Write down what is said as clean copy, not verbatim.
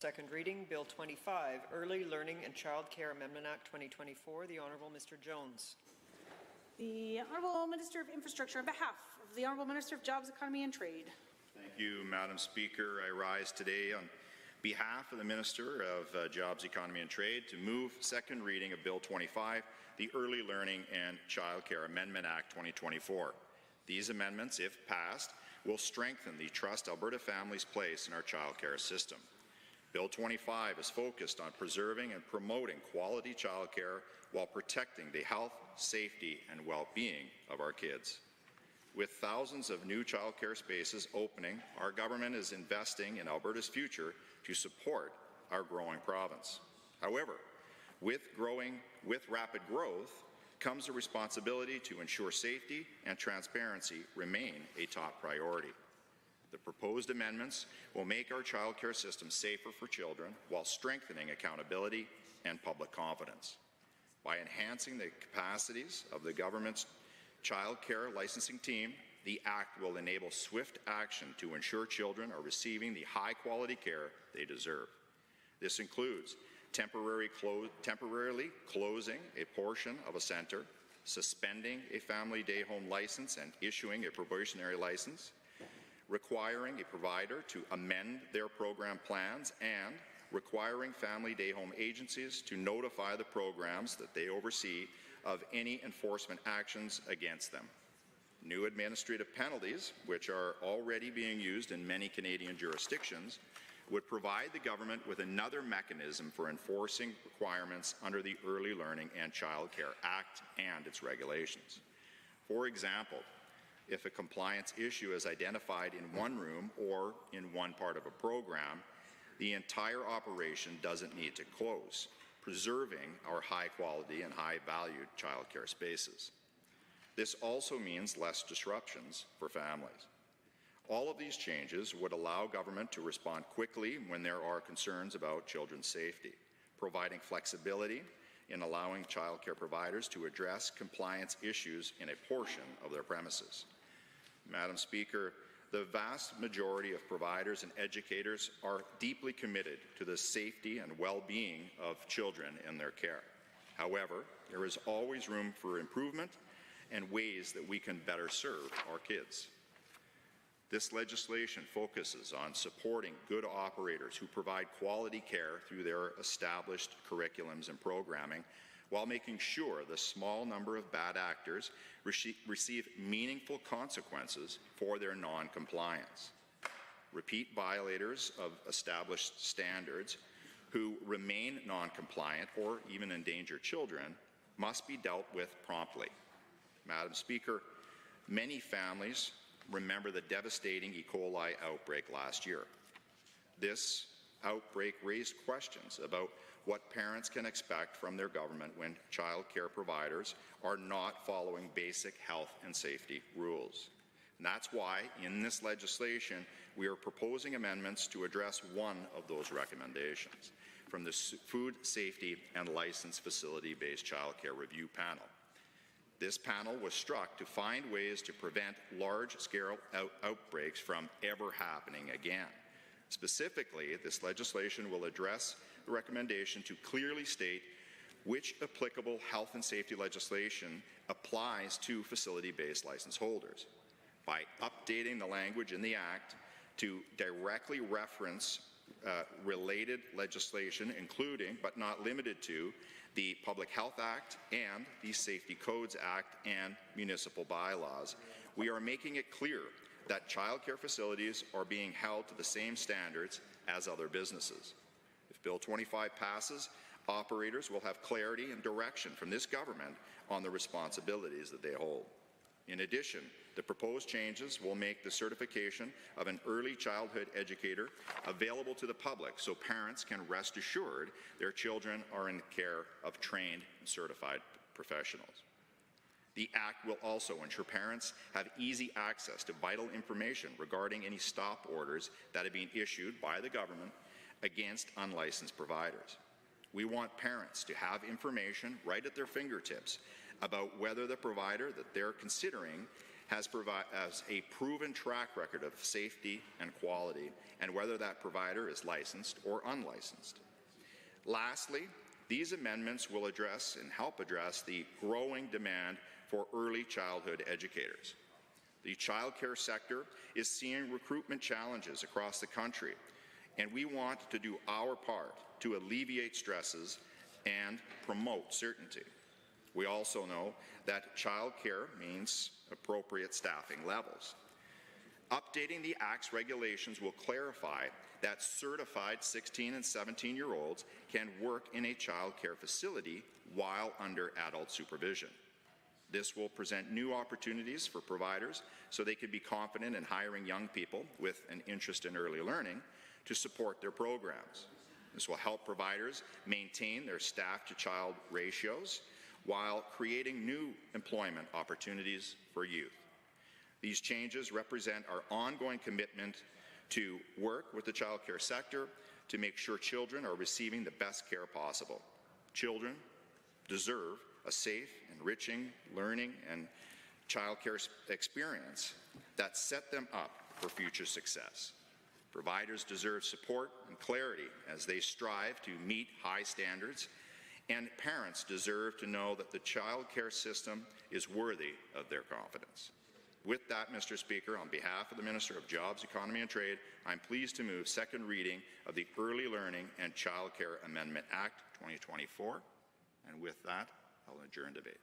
Second reading, Bill 25, Early Learning and Child Care Amendment Act 2024. The Honourable Mr. Jones. The Honourable Minister of Infrastructure, on behalf of the Honourable Minister of Jobs, Economy and Trade. Thank you, Madam Speaker. I rise today on behalf of the Minister of Jobs, Economy and Trade to move second reading of Bill 25, the Early Learning and Child Care Amendment Act 2024. These amendments, if passed, will strengthen the trust Alberta families place in our child care system. Bill 25 is focused on preserving and promoting quality child care while protecting the health, safety, and well-being of our kids. With thousands of new child care spaces opening, our government is investing in Alberta's future to support our growing province. However, with rapid growth comes a responsibility to ensure safety and transparency remain a top priority. The proposed amendments will make our child care system safer for children while strengthening accountability and public confidence. By enhancing the capacities of the government's child care licensing team, the Act will enable swift action to ensure children are receiving the high-quality care they deserve. This includes temporarily closing a portion of a centre, suspending a family day home license and issuing a probationary license, requiring a provider to amend their program plans, and requiring family day home agencies to notify the programs that they oversee of any enforcement actions against them. New administrative penalties, which are already being used in many Canadian jurisdictions, would provide the government with another mechanism for enforcing requirements under the Early Learning and Child Care Act and its regulations. For example, if a compliance issue is identified in one room or in one part of a program, the entire operation doesn't need to close, preserving our high-quality and high-valued childcare spaces. This also means less disruptions for families. All of these changes would allow government to respond quickly when there are concerns about children's safety, providing flexibility in allowing childcare providers to address compliance issues in a portion of their premises. Madam Speaker, the vast majority of providers and educators are deeply committed to the safety and well-being of children in their care. However, there is always room for improvement and ways that we can better serve our kids. This legislation focuses on supporting good operators who provide quality care through their established curriculums and programming, while making sure the small number of bad actors receive meaningful consequences for their non-compliance. Repeat violators of established standards who remain non-compliant or even endanger children must be dealt with promptly. Madam Speaker, many families remember the devastating E. coli outbreak last year. This outbreak raised questions about what parents can expect from their government when child care providers are not following basic health and safety rules. And that's why, in this legislation, we are proposing amendments to address one of those recommendations from the Food Safety and Licensed Facility-Based Child Care Review Panel. This panel was struck to find ways to prevent large-scale outbreaks from ever happening again. Specifically, this legislation will address the recommendation to clearly state which applicable health and safety legislation applies to facility-based license holders. By updating the language in the Act to directly reference related legislation, including but not limited to the Public Health Act and the Safety Codes Act and municipal bylaws, we are making it clear that childcare facilities are being held to the same standards as other businesses. If Bill 25 passes, operators will have clarity and direction from this government on the responsibilities that they hold. In addition, the proposed changes will make the certification of an early childhood educator available to the public so parents can rest assured their children are in the care of trained and certified professionals. The Act will also ensure parents have easy access to vital information regarding any stop orders that have been issued by the government against unlicensed providers. We want parents to have information right at their fingertips about whether the provider that they're considering has a proven track record of safety and quality, and whether that provider is licensed or unlicensed. Lastly, these amendments will address and help address the growing demand for early childhood educators. The childcare sector is seeing recruitment challenges across the country, and we want to do our part to alleviate stresses and promote certainty. We also know that childcare means appropriate staffing levels. Updating the Act's regulations will clarify that certified 16 and 17-year-olds can work in a childcare facility while under adult supervision. This will present new opportunities for providers so they can be confident in hiring young people with an interest in early learning to support their programs. This will help providers maintain their staff-to-child ratios while creating new employment opportunities for youth. These changes represent our ongoing commitment to work with the childcare sector to make sure children are receiving the best care possible. Children deserve a safe, enriching learning and childcare experience that set them up for future success. Providers deserve support and clarity as they strive to meet high standards, and parents deserve to know that the childcare system is worthy of their confidence. With that, Mr. Speaker, on behalf of the Minister of Jobs, Economy and Trade, I'm pleased to move second reading of the Early Learning and Childcare Amendment Act 2024. And with that, I'll adjourn debate.